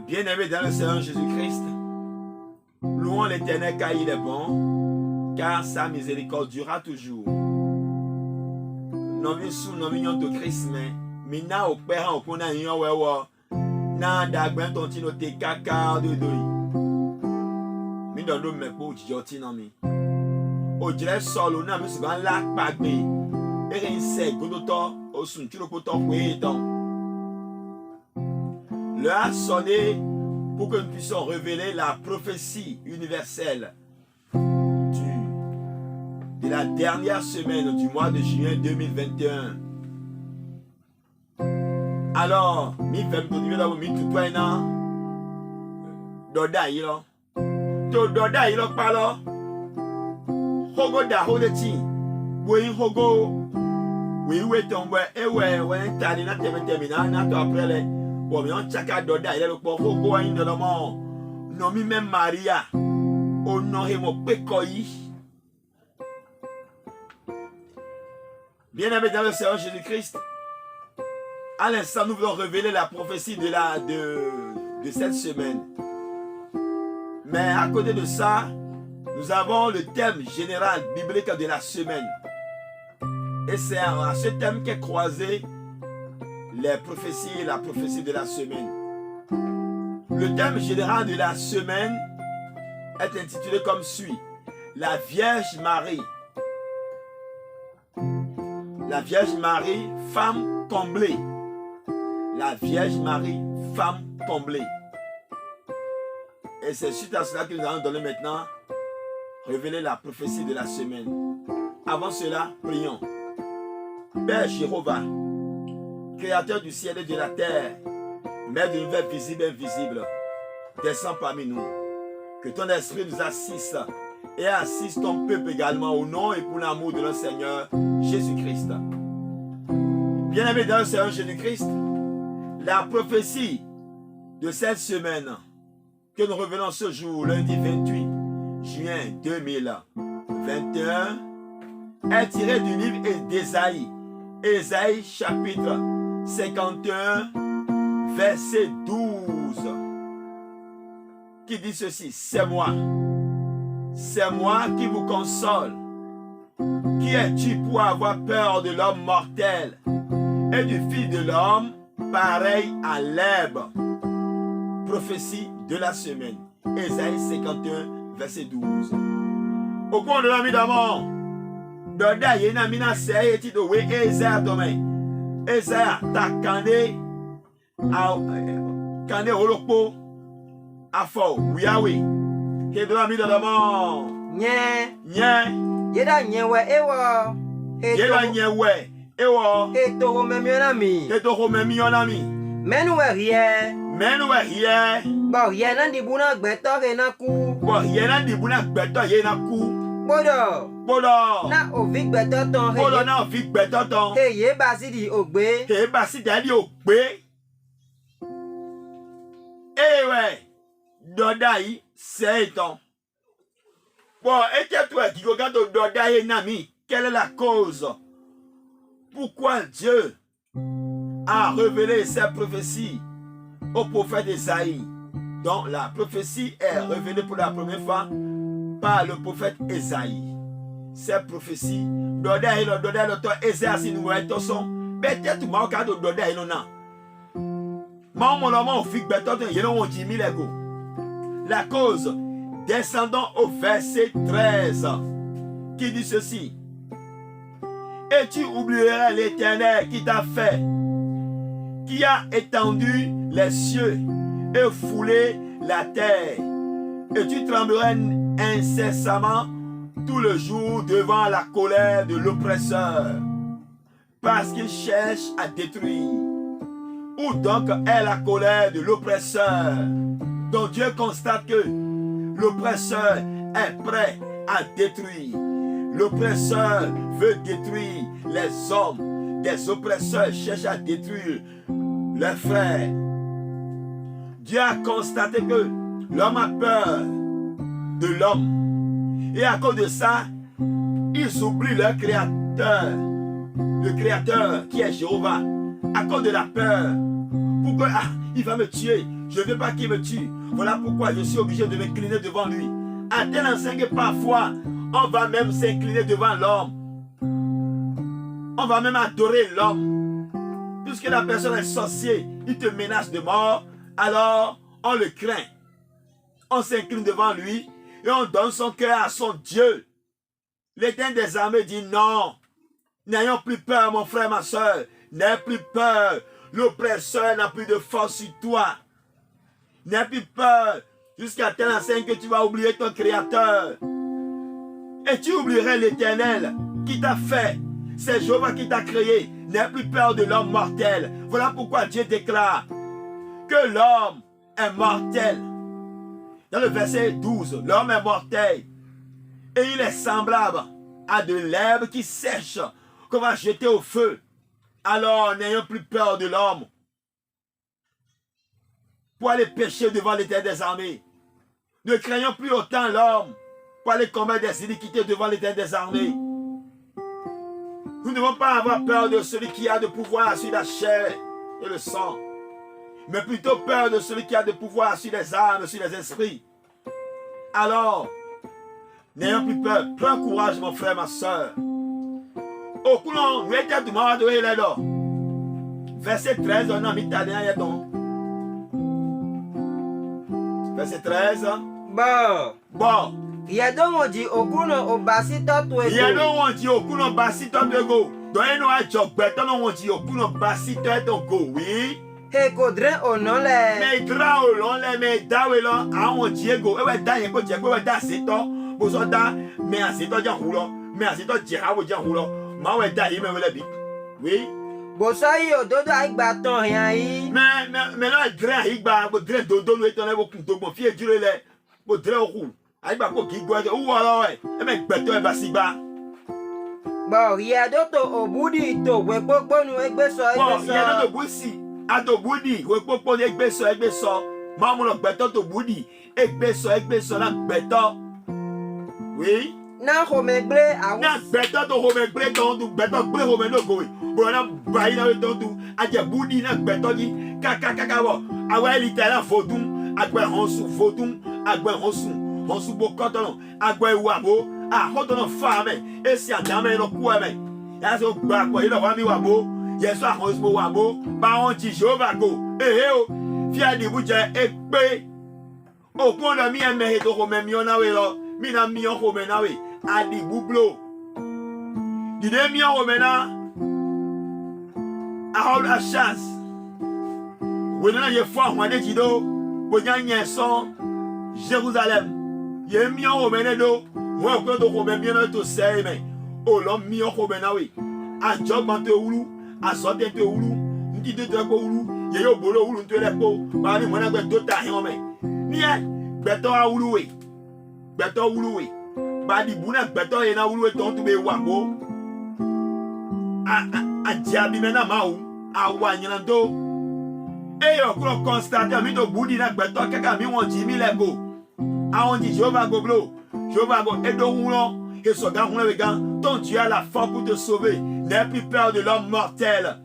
Bien-aimés dans le Seigneur Jésus-Christ, louons l'Éternel car il est bon, car sa miséricorde durera toujours. Nomi sous nomi yon de Christ mais mina au père en pona yon wewo na dagben tonti no te kaka de doi. Mi don do me po joti na mi. O jere solo na mi suban la pagbe. E ren se godoto o sun tiro poto kweton. L'heure a sonné pour que nous puissions révéler la prophétie universelle de la dernière semaine du mois de juin 2021. Alors, mi femme to dibe mi tutwa ina doda yi lo. To doda yi lo pa lo. Hogo da ho de ti. Wo yin hogo. We tombe we tani na teme na to après le. Bon, mais on chaka doda il est le pour hogo yin de lo mo. No mi même Maria. O no he mo pekoyi. Bien-aimés dans le Seigneur Jésus-Christ, à l'instant, nous voulons révéler la prophétie de cette semaine. Mais à côté de ça, nous avons le thème général biblique de la semaine. Et c'est à ce thème qu'est croisé les prophéties et la prophétie de la semaine. Le thème général de la semaine est intitulé comme suit: La Vierge Marie. La Vierge Marie, femme comblée. La Vierge Marie, femme comblée. Et c'est suite à cela que nous allons donner maintenant, révéler la prophétie de la semaine. Avant cela, prions. Père Jéhovah, Créateur du ciel et de la terre, Maître de l'univers visible et invisible, descends parmi nous. Que ton esprit nous assiste et assiste ton peuple également au nom et pour l'amour de notre Seigneur Jésus-Christ. Bien-aimés dans le Seigneur Jésus-Christ, la prophétie de cette semaine que nous revenons ce jour, lundi 28 juin 2021, est tirée du livre d'Ésaïe. Ésaïe chapitre 51, verset 12, qui dit ceci: c'est moi qui vous console. Qui es-tu pour avoir peur de l'homme mortel et du Fils de l'homme pareil à l'herbe? Prophétie de la semaine. Ésaïe 51, verset 12. Au cours de l'ami d'amour, Doda yena mina seye ti do we Ésaïe domaine. Ésaïe ta kande olokpo afo wiawe. Ke do l'ami d'amour. Nye. Yeda nyewe ewo. Yeda nyewe ewo. Eto memionami. Menuwe rie. Bo ye na dibuna gbeto he na ku. Bodo. Na ovi gbeto ton he. He ye basidi ogbe. Ewe. Dodai Satan. Bon, et toi qui regarde Dodai Nami, quelle est la cause? Pourquoi Dieu a révélé cette prophétie au prophète Ésaïe? Donc la prophétie est révélée pour la première fois par le prophète Ésaïe. Cette prophétie, Dodai le temps Ésaïe si nous voyons son, peut-être moi au cas de Dodai non. Mon fils bêtot il on dit mille ego. La cause, descendons au verset 13, qui dit ceci: et tu oublieras l'Éternel qui t'a fait, qui a étendu les cieux et foulé la terre, et tu trembleras incessamment tout le jour devant la colère de l'oppresseur, parce qu'il cherche à détruire. Où donc est la colère de l'oppresseur? Donc Dieu constate que l'oppresseur est prêt à détruire. L'oppresseur veut détruire les hommes. Des oppresseurs cherchent à détruire leurs frères. Dieu a constaté que l'homme a peur de l'homme. Et à cause de ça, ils oublient leur créateur. Le créateur qui est Jéhovah. À cause de la peur. Pourquoi il va me tuer? Je ne veux pas qu'il me tue. Voilà pourquoi je suis obligé de m'incliner devant lui. À tel enseigne que parfois, on va même s'incliner devant l'homme. On va même adorer l'homme. Puisque la personne est sorcier, il te menace de mort, alors on le craint. On s'incline devant lui et on donne son cœur à son Dieu. L'Éternel des armées dit non. N'ayons plus peur, mon frère, ma soeur. N'aie plus peur. L'oppresseur n'a plus de force sur toi. N'aie plus peur jusqu'à telle enseigne que tu vas oublier ton Créateur. Et tu oublierais l'Éternel qui t'a fait. C'est Jéhovah qui t'a créé. N'aie plus peur de l'homme mortel. Voilà pourquoi Dieu déclare que l'homme est mortel. Dans le verset 12, l'homme est mortel. Et il est semblable à de l'herbe qui sèche, qu'on va jeter au feu. Alors, n'ayons plus peur de l'homme pour aller pécher devant l'Éternel des armées. Ne craignons plus autant l'homme pour aller commettre des iniquités devant l'Éternel des armées. Nous ne devons pas avoir peur de celui qui a de pouvoir sur la chair et le sang, mais plutôt peur de celui qui a de pouvoir sur les âmes, sur les esprits. Alors, n'ayons plus peur. Prends courage, mon frère, ma soeur. Au coulon, nous étions du monde de l'Élo. Verset 13, on a mis ta dernière don. Verset 13. Bon. Il y a donc on dit au coulon au basito tout il y a donc on dit au coulon basito de go. Donc nous a job beton on dit au coulon basito de go, oui. He kodre ono le. Mais dra o lon le mais dawe lo a on Diego. E we da yen ko je ko we da seto. Bo so da mais aseto jan hulo. Mais aseto jira wo jan hulo. Ma we da yi me we le bi. Oui. Bo so yi ododo aigba ton yan yi. Mais no dre aigba bo dre dodo lo eton le bo kun to gbon fi ejure le. Bo dre o ku. Aigba ko ki gbo o wo lo e. E me gbeto e ba sigba. Bo ye do to obudi to we popo nu egbe so Bo ye do to busi. Ato budi, we popo de egbe so. Mamu lo gbeto to budi. Egbe so na gbeto. Oui. Na homegble awon. Na gbeto to homegble ton du gbeto gble home no go. Bo na bayi na we ton du. Aje budi na gbeto ji. Kaka wo. Awe litera fodun. Agbe honsu fodun. Agbe honsu bo kotono. Agbe wabo. A hotono fame. Esi adame no kueme. Ya so gba ko ilo wa mi wabo. Yesu ahosbo wabo ba won ti Jehovah go o fi adibu je epe okun lo mi eme to ko me mi ona we lo mi na mi o ko me na we adibu blo dide mi o me na a hold a chance we na ye fo ahun ade ti do bo jan yen so Jerusalem ye mi o me ne do mo ko to ko me mi na to se me o lo mi o ko me na we a jogban te wulu asote te ulu ndi de ko ulu ye yo bolo ulu nto le ko ba ni mo na gbe to ta hin o me ni e gbeto a ulu we ba di bu na gbeto ye na ulu we to be wa bo a jabi me na ma o a wa nyan do e yo kro constate mi to budi na gbeto kaka mi won ji mi le go a won ji Jehovah go blo Jehovah go e do hulo et so ga hulo we gan ton Dieu a la force pour te sauver. N'aie plus peur de l'homme mortel.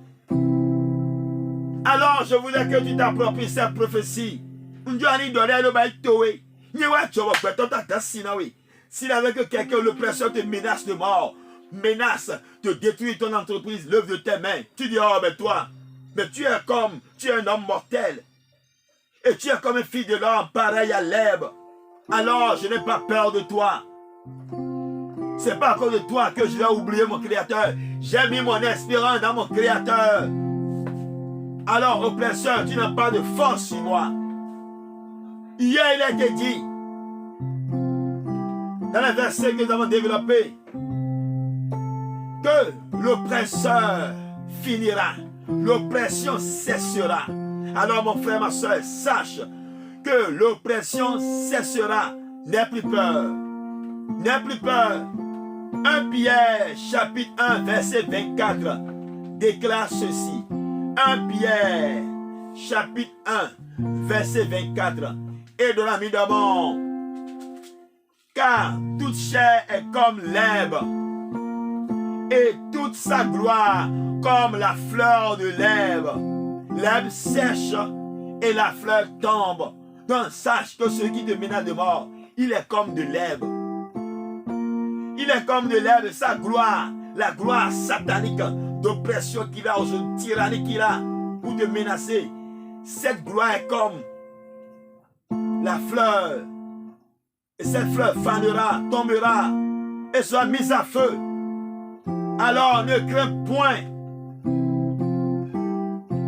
Alors, je voulais que tu t'appropries cette prophétie. S'il avait que quelqu'un, l'oppresseur te menace de mort, menace de détruire ton entreprise, l'œuvre de tes mains, tu dis, oh, mais toi, mais tu es un homme mortel. Et tu es comme un fils de l'homme, pareil à l'herbe. Alors, je n'ai pas peur de toi. C'est pas à cause de toi que je vais oublier mon Créateur. J'ai mis mon espérance dans mon Créateur. Alors, oppresseur, tu n'as pas de force sur moi. Hier, il a été dit, dans les versets que nous avons développés, que l'oppresseur finira. L'oppression cessera. Alors, mon frère, ma soeur, sache que l'oppression cessera. N'aie plus peur. N'aie plus peur. 1 Pierre, chapitre 1, verset 24, déclare ceci. 1 Pierre, chapitre 1, verset 24. Et de l'ami d'abord, car toute chair est comme l'herbe, et toute sa gloire comme la fleur de l'herbe. L'herbe sèche et la fleur tombe. Donc sache que celui qui te menace de mort, il est comme de l'herbe. Il est comme de l'herbe, sa gloire, la gloire satanique, d'oppression qu'il a, de tyrannie qu'il a, pour te menacer. Cette gloire est comme la fleur. Et cette fleur fanera, tombera, et sera mise à feu. Alors ne crains point.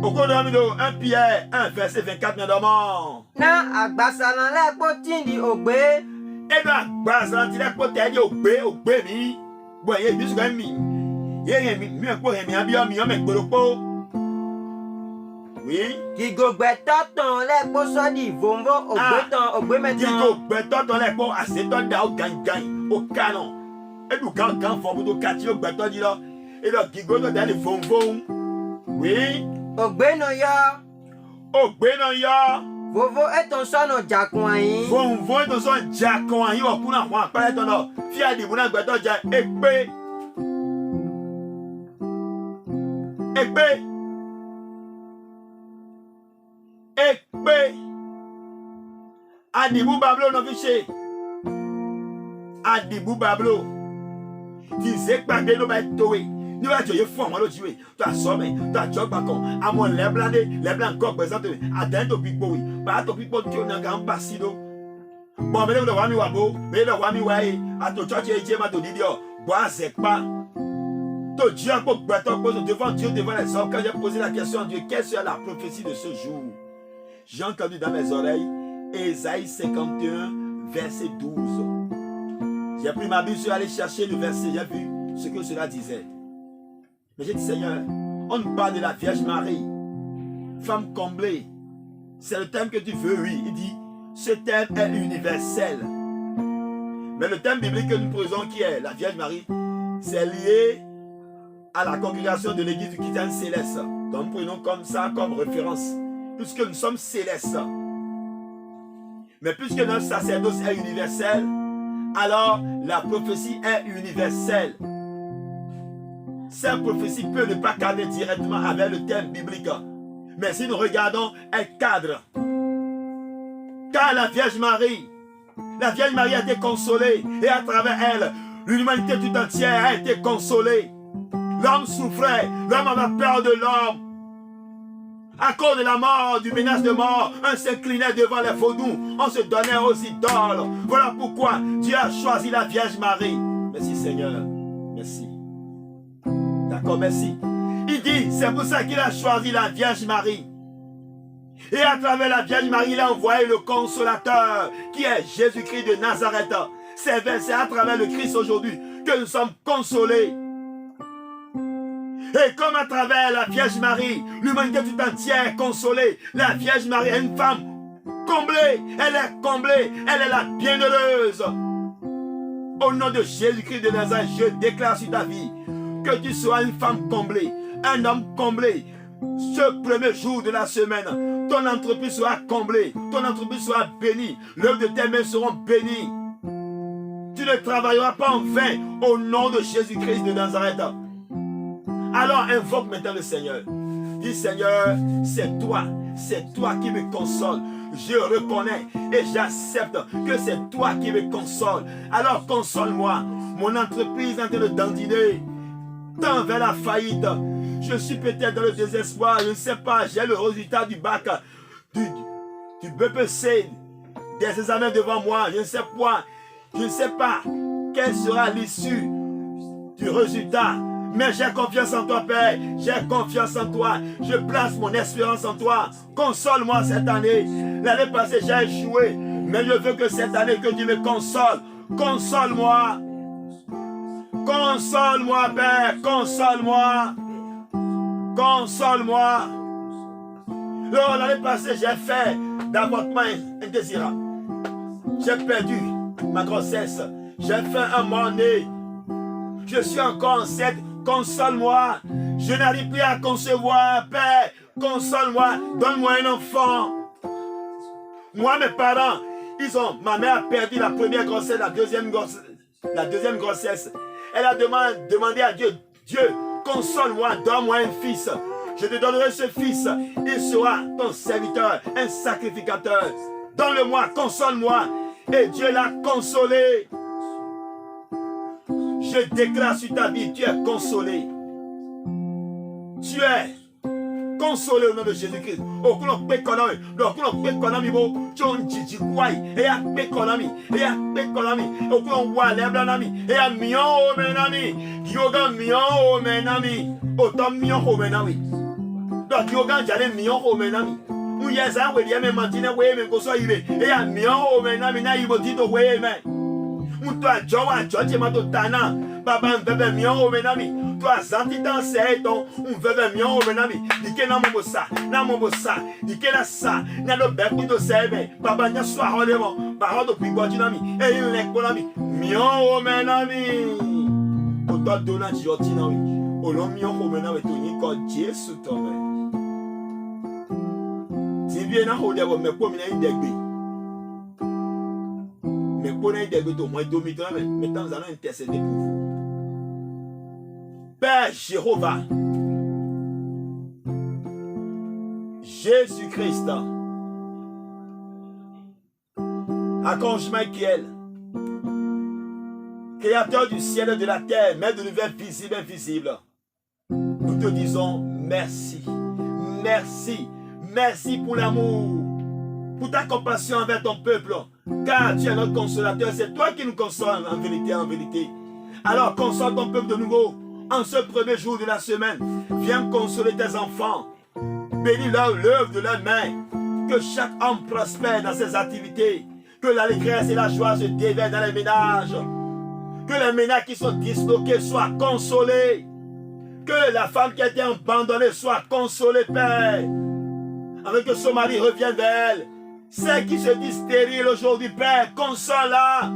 Au cours de 1 Pierre 1, verset 24, mes dormants. Na agbasalan le potindi ogbe. Et dans agbasalan ti le potindi ogbe mi. Bon, il y a du secret mi. Il y a mi. Oui. Kigo gbetoton le posodi vomvo ogbe metan. Kigo gbetoton le po aseton da o gang au canon. Et du gang forme de quartier au gbeton di là. Et le kigo do da le vomvo. Oui. Ogbe no yo. Vovo eton sono jakun yin. Vomvo eton son jakun yin o kuna wan pa eton lo. Fi adi bu na gbeton ja egbe. Adibou Bablo no fiché. Adibou Bablo. Disait pas que nous va toé. Nous va tuer fort moi le tuer. Toi somme, toi job bacon. À mon les blancs corps présente. Attends au pic boy. Pas au pic boy tu n'as qu'un passido. Bon mais le wami wabo, mais le wami wae. À ton church et ma to didio. Bois c'est pas. Ton Dieu pour bâton pose devant Dieu devant les hommes. Quand j'ai posé la question à Dieu, quelle sera la prophétie de ce jour? J'ai entendu dans mes oreilles Ésaïe 51, verset 12. J'ai pris ma Bible, je suis allé chercher le verset, j'ai vu ce que cela disait. Mais j'ai dit, Seigneur, on nous parle de la Vierge Marie, femme comblée. C'est le thème que tu veux, oui. Il dit, ce thème est universel. Mais le thème biblique que nous posons, qui est la Vierge Marie, c'est lié à la congrégation de l'église du chrétien céleste. Donc nous prenons comme ça, comme référence. Puisque nous sommes célestes. Mais puisque notre sacerdoce est universel, alors la prophétie est universelle. Cette prophétie peut ne pas cadrer directement avec le thème biblique. Mais si nous regardons, elle cadre. Car la Vierge Marie a été consolée. Et à travers elle, l'humanité tout entière a été consolée. L'homme souffrait, l'homme avait peur de l'homme. À cause de la mort, du menace de mort, on s'inclinait devant les faux-doux, on se donnait aux idoles. Voilà pourquoi Dieu a choisi la Vierge Marie. Merci Seigneur, merci. D'accord, merci. Il dit, c'est pour ça qu'il a choisi la Vierge Marie. Et à travers la Vierge Marie, il a envoyé le consolateur, qui est Jésus-Christ de Nazareth. C'est à travers le Christ aujourd'hui que nous sommes consolés. Et comme à travers la Vierge Marie, l'humanité tout entière est consolée. La Vierge Marie est une femme comblée. Elle est comblée. Elle est la bienheureuse. Au nom de Jésus-Christ de Nazareth, je déclare sur ta vie que tu sois une femme comblée, un homme comblé. Ce premier jour de la semaine, ton entreprise sera comblée. Ton entreprise sera bénie. L'œuvre de tes mains seront bénies. Tu ne travailleras pas en vain au nom de Jésus-Christ de Nazareth. Alors invoque maintenant le Seigneur. Dis Seigneur, c'est toi qui me console. Je reconnais et j'accepte que c'est toi qui me console. Alors console-moi. Mon entreprise est en train de dandiner, tend vers la faillite. Je suis peut-être dans le désespoir, je ne sais pas, j'ai le résultat du bac, du BPC, des examens devant moi, je ne sais pas quelle sera l'issue du résultat. Mais j'ai confiance en toi, Père. J'ai confiance en toi. Je place mon espérance en toi. Console-moi cette année. L'année passée, j'ai échoué. Mais je veux que cette année, que tu me consoles. Console-moi. Console-moi, Père. Console-moi. Console-moi. Lors l'année passée, j'ai fait d'avortement indésirable. J'ai perdu ma grossesse. J'ai fait un mort-né. Je suis encore enceinte. Console-moi. Je n'arrive plus à concevoir, Père. Console-moi. Donne-moi un enfant. Moi, mes parents, ma mère a perdu la première grossesse, la deuxième grossesse. Elle a demandé à Dieu, Dieu, console-moi, donne-moi un fils. je te donnerai ce fils. Il sera ton serviteur, un sacrificateur. Donne-le-moi, console-moi. Et Dieu l'a consolé. Je déclare sur ta vie, tu es consolé. Tu es consolé au nom de Jésus-Christ. Baba mbebe mion o menami to azanti dan seton mbebe mion o menami dike na mobosa dike na sa na do beku to sebe baba nya so aholemo ba hodo pigbo jinami e yin le konami mion o menami o to dona jioti na wi o lo mion o menami to yin ko Jesu to me ti bi na ho de bo me po mi na idegbe me po na idegbe to mo domi to me maintenant nous allons intercéder pour vous. Père Jéhovah, Jésus-Christ, Archange Michael, Créateur du ciel et de la terre, Maître de l'univers visible et invisible, nous te disons merci, merci, merci pour l'amour, pour ta compassion envers ton peuple, car tu es notre consolateur, c'est toi qui nous consoles en vérité, en vérité. Alors console ton peuple de nouveau. En ce premier jour de la semaine, viens consoler tes enfants. Bénis l'œuvre de leurs mains. Que chaque homme prospère dans ses activités. Que l'allégresse et la joie se déversent dans les ménages. Que les ménages qui sont disloqués soient consolés. Que la femme qui a été abandonnée soit consolée, Père. Avec que son mari revienne vers elle. Celles qui se disent stériles aujourd'hui, Père, console-la.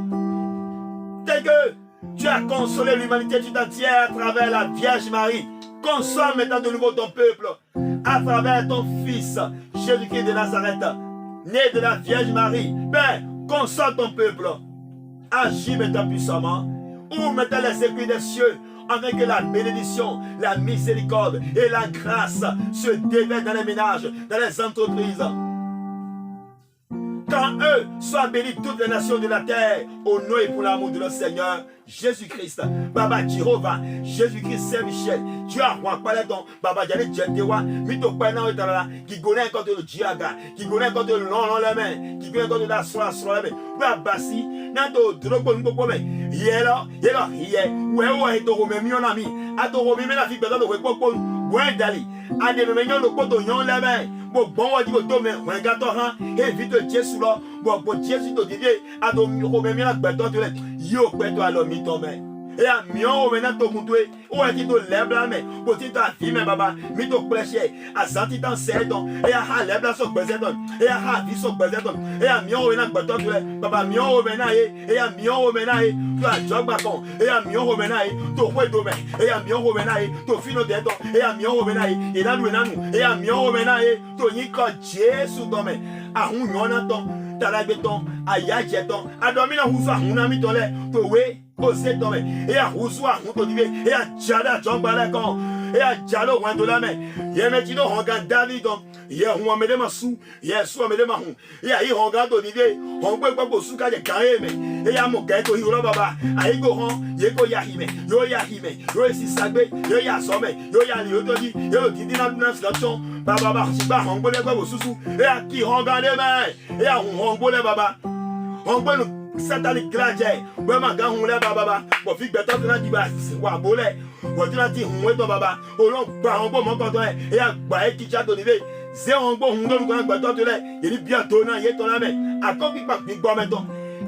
Tel que tu as consolé l'humanité tout entière à travers la Vierge Marie. Console maintenant de nouveau ton peuple à travers ton Fils, Jésus-Christ de Nazareth, né de la Vierge Marie. Père, console ton peuple. Agis maintenant puissamment. Ouvre maintenant les écrits des cieux, afin que la bénédiction, la miséricorde et la grâce se déversent dans les ménages, dans les entreprises. Quand eux soient bénis toutes les nations de la terre, au nom et pour l'amour de notre Seigneur Jésus-Christ. Baba Jéhovah, Jésus-Christ Saint-Michel, tu as roi paleton, Baba Jane Djetewa, Mito Pena Otala, qui connaît contre le Diaga, qui connaît contre le long la main, qui connaît contre la soie la main. Baba si, Nato Drogon Bopome, Yelo, ouais, Toro Mionami, Atoro Mena Fibela de Wepopon, Wendali, Ade Mignon le Poto Yon la main. Bon, on dit que Tomé, un gâteau, évite Jésus là, bon, pour Jésus de Didier, à ton Romémie, la bête, yo, bête, à l'homme, tomé. Et à mion, maintenant, ton moutoué, ou à qui te lève la main, pour ti ta fille, mais baba, mi to prêcher, à senti dans 7 ans, et à lève la son bezeton, et à vie son bezeton, et à mion, maintenant, bête, baba, mion, maintenant, et à mion, maintenant, tu as job bacon, et à mion, maintenant, tu fouet domaine, et à mion, maintenant, tu fino d'être, et à mion, maintenant, et là, nous, et à mion, maintenant, tu n'y quand Jésus domaine, à un yon ton, t'as la béton, à yajeton, à dormir dans Houssa, on a mis ton lait, tu ouais. Ose tombe et à Roussoir on te dit et à Jada John Balakon et à Jalo Wando la main et metino honga David et on me dema sou et so me dema hon et à honga to dide on gbe gbo suka je kare me et à mo ga to hiro baba ai go hon ye go yahime yo si sagbe yo ya so me yo ya li o to di yo di na solution baba ba si ba hon gbe gbo susu et à ki honga de me et à hon gbe baba on gbe satanic gladie vraiment quand on lève baba pour faire better dans di ba wa bolé pour dire ti on to baba o lo gba on bo mo ko to e ya gba e kicha to ni be se on bo on do ko gba to le e ni bientôt na ye to la me akobi pa bi gbo me to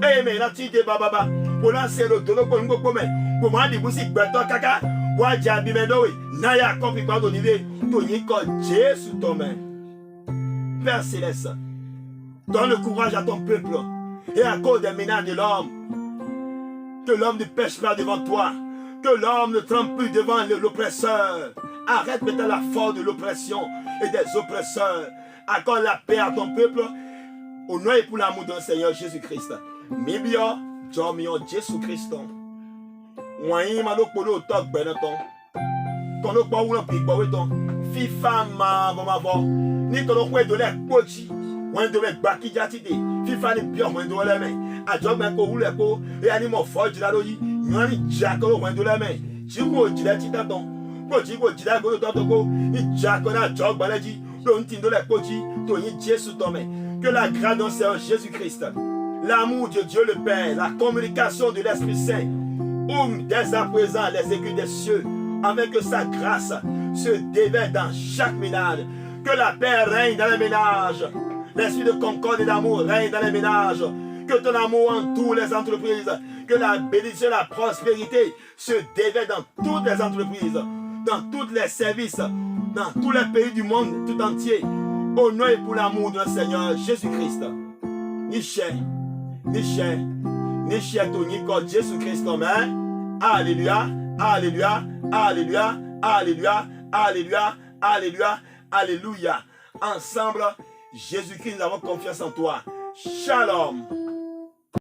e me la ti de baba pour lancer le tolo ko ngbo me pour ma di busi gba to kaka wa ja bi me do we na ya akobi pa to ni be to ni ko Jésus to me Père céleste donne le courage à ton peuple. Et à cause des ménages de l'homme, que l'homme ne pêche pas devant toi, que l'homme ne trempe plus devant l'oppresseur. Arrête maintenant la force de l'oppression et des oppresseurs. Accorde la paix à ton peuple, au nom et pour l'amour de notre Seigneur Jésus-Christ. Mibio, Jomio Jésus-Christ. Ouaï malo polo tok beneton. Kono pa ou l'empik baweton. FIFA ma vavo. Ni tolo kwe do le pochi. Wen do me baki jatide. FIFA ni pio wen do le me. A jog me ko ule ko. E ani mo foji la do yi. Nyani jako wen do le me. Chiko jile tita ton. Ko chiko jile go to ko. Ni jako na jog balaji. Do ntindo le pochi. To yi Jésus to me. Que la grâce de Seigneur Jésus-Christ, l'amour de Dieu le Père, la communication de l'Esprit Saint, ouvre dès à présent les aiguilles des cieux, afin que sa grâce se déverse dans chaque ménage. Que la paix règne dans les ménages. L'esprit de concorde et d'amour règne dans les ménages. Que ton amour entoure les entreprises. Que la bénédiction et la prospérité se déverse dans toutes les entreprises, dans tous les services, dans tous les pays du monde tout entier. Au nom et pour l'amour de notre Seigneur Jésus-Christ. Ni cher, ton ni corps Jésus-Christ, amen. Alléluia, alléluia, alléluia, alléluia, alléluia, alléluia, alléluia. Ensemble, Jésus-Christ, nous avons confiance en toi. Shalom.